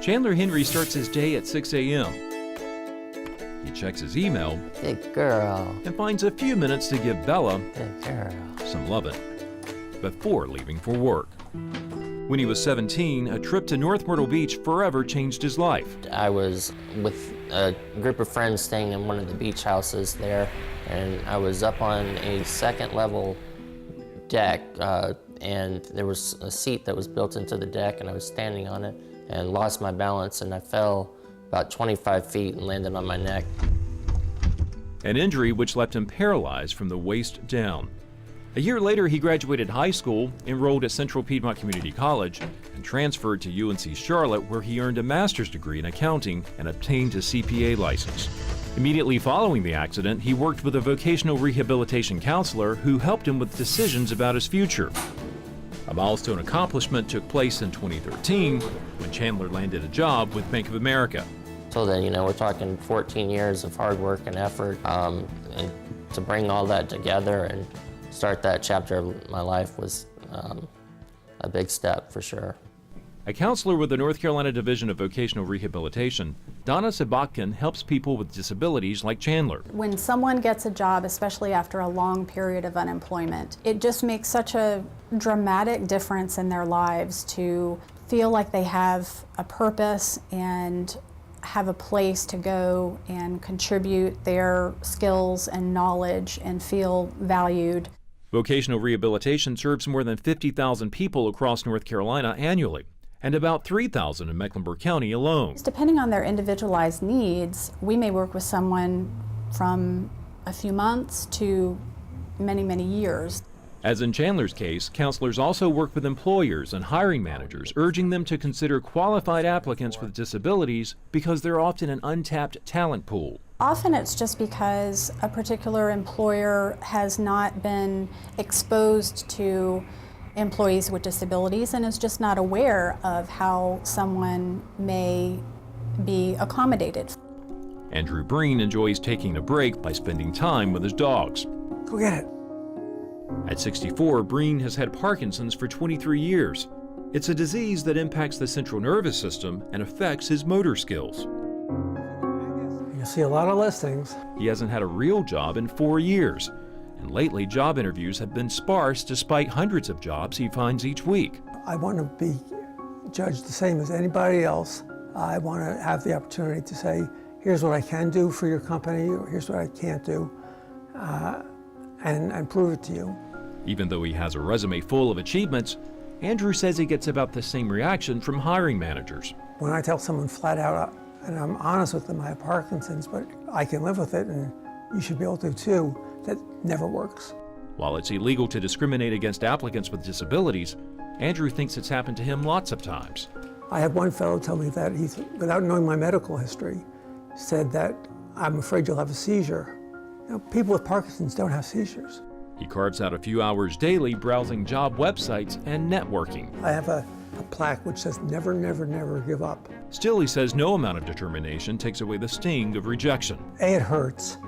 Chandler Henry starts his day at 6 a.m. He checks his email Good girl. and finds a few minutes to give Bella Good girl. some loving before leaving for work. When he was 17, a trip to North Myrtle Beach forever changed his life. I was with a group of friends staying in one of the beach houses there, and I was up on a second level deck, and there was a seat that was built into the deck, and I was standing on it and lost my balance, and I fell about 25 feet and landed on my neck. An injury which left him paralyzed from the waist down. A year later, he graduated high school, enrolled at Central Piedmont Community College, and transferred to UNC Charlotte, where he earned a master's degree in accounting and obtained a CPA license. Immediately following the accident, he worked with a vocational rehabilitation counselor who helped him with decisions about his future. A milestone accomplishment took place in 2013 when Chandler landed a job with Bank of America. So then, we're talking 14 years of hard work and effort, and to bring all that together and start that chapter of my life was a big step for sure. A counselor with the North Carolina Division of Vocational Rehabilitation, Donna Sabotkin helps people with disabilities like Chandler. When someone gets a job, especially after a long period of unemployment, it just makes such a dramatic difference in their lives to feel like they have a purpose and have a place to go and contribute their skills and knowledge and feel valued. Vocational rehabilitation serves more than 50,000 people across North Carolina annually, and about 3,000 in Mecklenburg County alone. Depending on their individualized needs, we may work with someone from a few months to many, many years. As in Chandler's case, counselors also work with employers and hiring managers, urging them to consider qualified applicants with disabilities because they're often an untapped talent pool. Often it's just because a particular employer has not been exposed to employees with disabilities and is just not aware of how someone may be accommodated. Andrew Breen enjoys taking a break by spending time with his dogs. Go get it. At 64, Breen has had Parkinson's for 23 years. It's a disease that impacts the central nervous system and affects his motor skills. You'll see a lot of listings. He hasn't had a real job in 4 years, and lately job interviews have been sparse despite hundreds of jobs he finds each week. I want to be judged the same as anybody else. I want to have the opportunity to say, here's what I can do for your company, or here's what I can't do, and prove it to you. Even though he has a resume full of achievements, Andrew says he gets about the same reaction from hiring managers. When I tell someone flat out, and I'm honest with them, I have Parkinson's, but I can live with it, and you should be able to too, that never works. While it's illegal to discriminate against applicants with disabilities, Andrew thinks it's happened to him lots of times. I had one fellow tell me that without knowing my medical history, said that I'm afraid you'll have a seizure. People with Parkinson's don't have seizures. He carves out a few hours daily browsing job websites and networking. I have a plaque which says never, never, never give up. Still, he says no amount of determination takes away the sting of rejection. A, it hurts,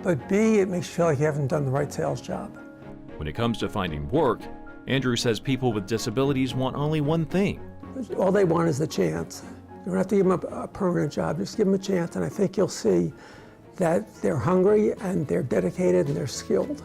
but B, it makes you feel like you haven't done the right sales job. When it comes to finding work, Andrew says people with disabilities want only one thing. All they want is the chance. You don't have to give them a permanent job, just give them a chance, and I think you'll see that they're hungry and they're dedicated and they're skilled.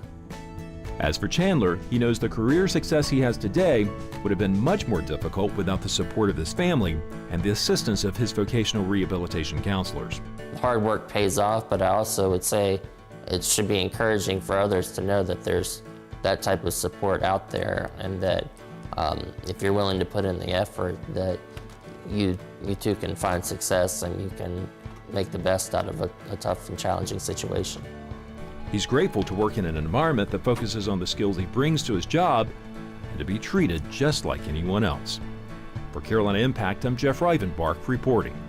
As for Chandler, he knows the career success he has today would have been much more difficult without the support of his family and the assistance of his vocational rehabilitation counselors. Hard work pays off, but I also would say it should be encouraging for others to know that there's that type of support out there, and that if you're willing to put in the effort, that you too can find success and you can make the best out of a tough and challenging situation. He's grateful to work in an environment that focuses on the skills he brings to his job and to be treated just like anyone else. For Carolina Impact, I'm Jeff Rivenbark reporting.